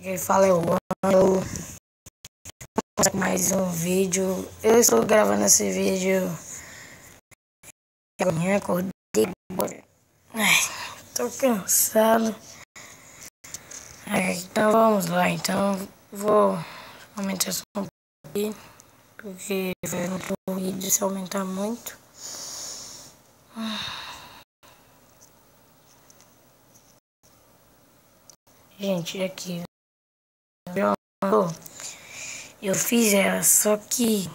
Quem fala é o Ângelo. Mais um vídeo. Eu estou gravando esse vídeo. Amanhã acordei. Tô cansado. Então vamos lá. Então vou aumentar só um pouquinho. Porque eu não tô vídeo se aumentar muito. Gente, aqui. Eu fiz ela, só que.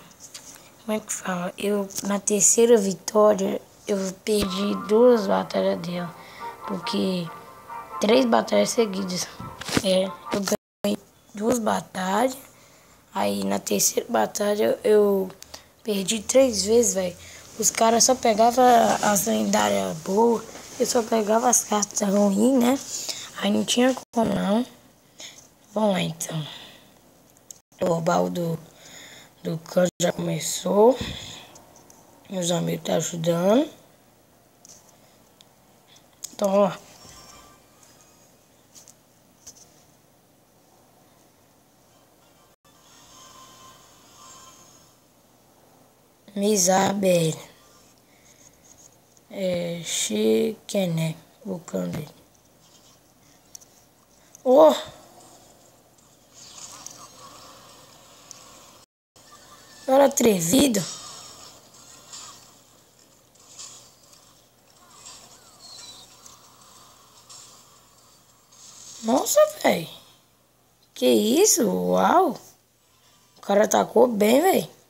Como é que fala? Na terceira vitória, eu perdi 2 batalhas dela. Porque 3 batalhas seguidas. Eu ganhei 2 batalhas. Aí na terceira batalha eu perdi 3 vezes, velho. Os caras só pegavam as lendárias boas. Eu só pegava as cartas ruins, né? Aí não tinha como não. Vamos lá então. O baú do canto já começou. Meus amigos estão ajudando. Então, ó. Misabel. Chiquené. O cão dele. Oh! Era atrevido. Nossa, velho. Que isso? Uau. O cara atacou bem, velho.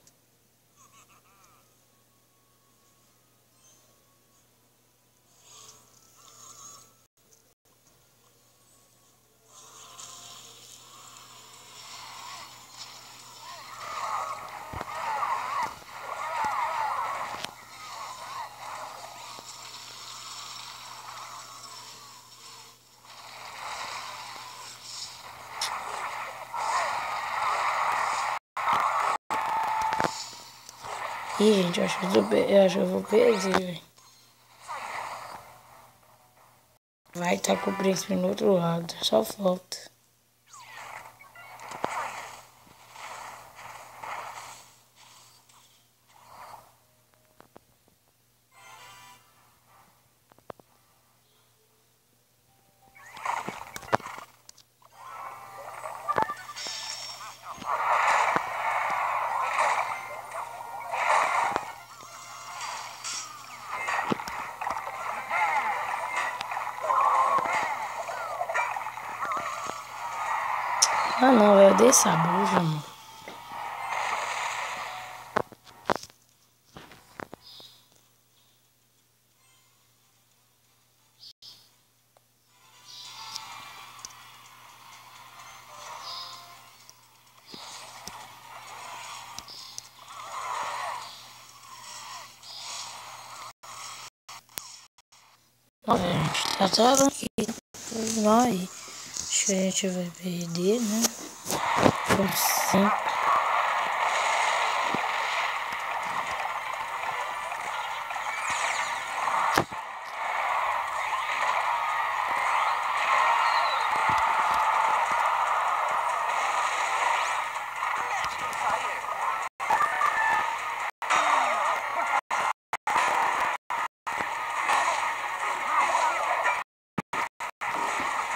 Ih, gente, eu acho que eu vou perder, velho. Vai estar com o príncipe no outro lado. Só falta. Ah, não, velho. Eu dei sabuja, mano. Ó, gente, tá todo aqui. Nós. Acho que a gente vai perder, né? Como sempre.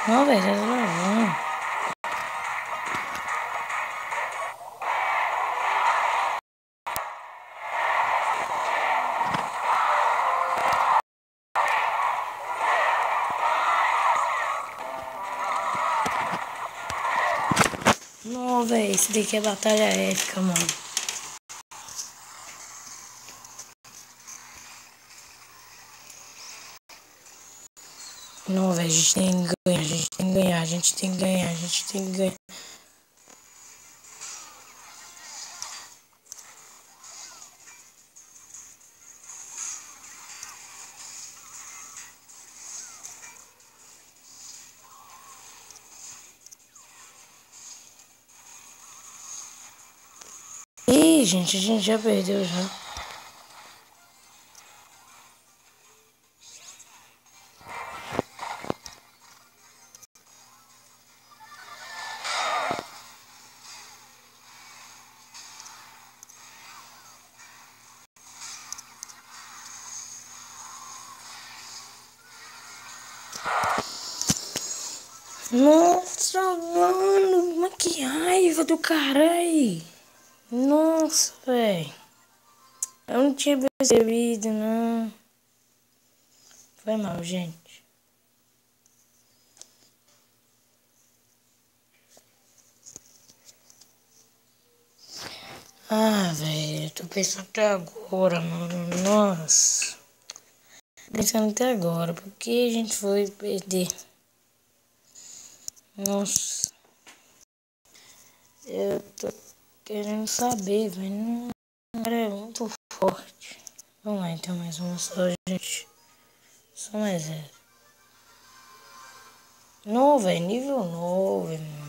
Não, velho, tá travando. Não, velho, esse daqui é batalha épica, mano. Não, velho, a gente tem que ganhar, a gente tem que ganhar, a gente tem que ganhar, a gente tem que ganhar. Ih, gente, a gente já perdeu já. Nossa, mano, mas que raiva do caralho. Nossa, velho. Eu não tinha percebido, não. Foi mal, gente. Ah, velho, eu tô pensando até agora, mano. Nossa. Pensando até agora, por que a gente foi perder? Nossa. Eu tô querendo saber, velho. Não é muito forte. Vamos lá, então, mais uma só, gente. Só mais essa. Não, velho, nível 9, mano.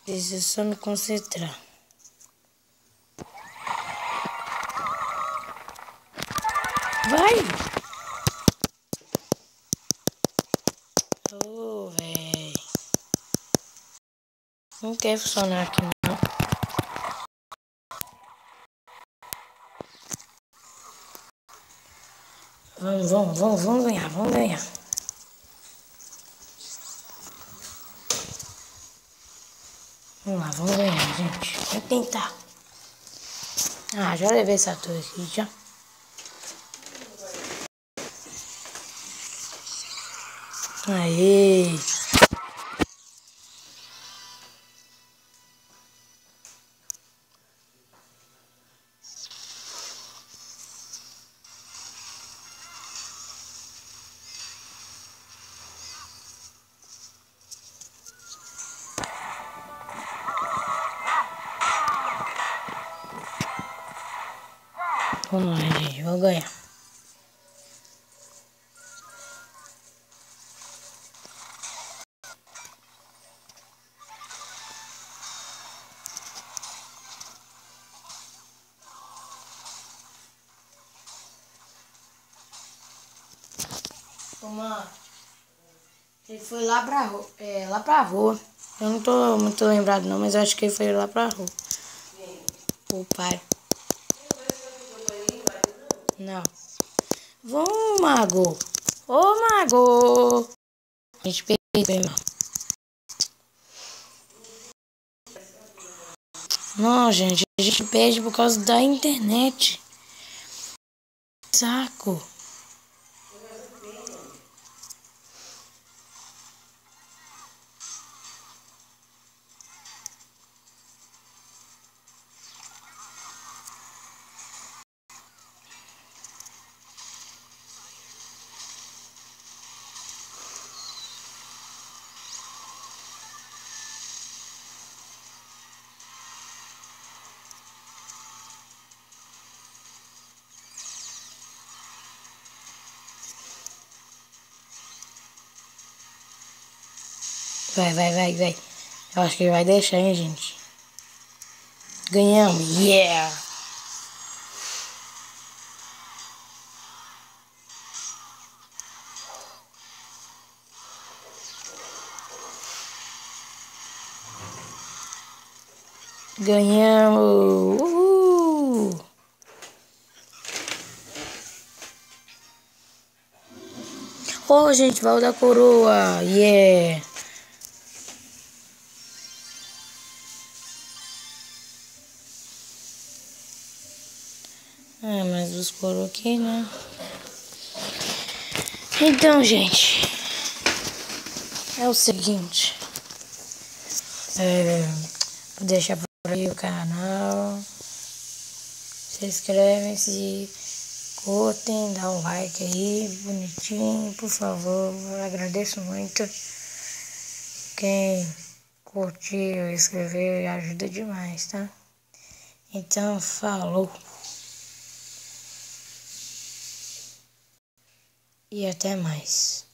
Preciso só me concentrar. Vai! Ô, velho. Não quer funcionar aqui, não. Vamos ganhar, vamos ganhar. Vamos lá, vamos ganhar, gente. Vamos tentar. Ah, já levei essa torre aqui, já. Aê! Vamos lá, gente. Vou ganhar. Mano, ele foi lá pra rua. Eu não tô muito lembrado não, mas acho que ele foi lá pra rua. O pai. Não. Vamos, Mago. Ô, Mago. A gente perdeu, irmão. Não, gente. A gente perde por causa da internet. Saco. Vai. Eu acho que ele vai deixar, hein, gente. Ganhamos. Yeah. Ganhamos. Uhul. Oh, gente, Val da Coroa. Yeah. Ah, mas os coroa aqui, né? Então, gente. É o seguinte. Vou deixar por aí o canal. Se inscrevem, se curtem, dá um like aí, bonitinho, por favor. Eu agradeço muito. Quem curtiu, escreveu, ajuda demais, tá? Então, falou. E até mais.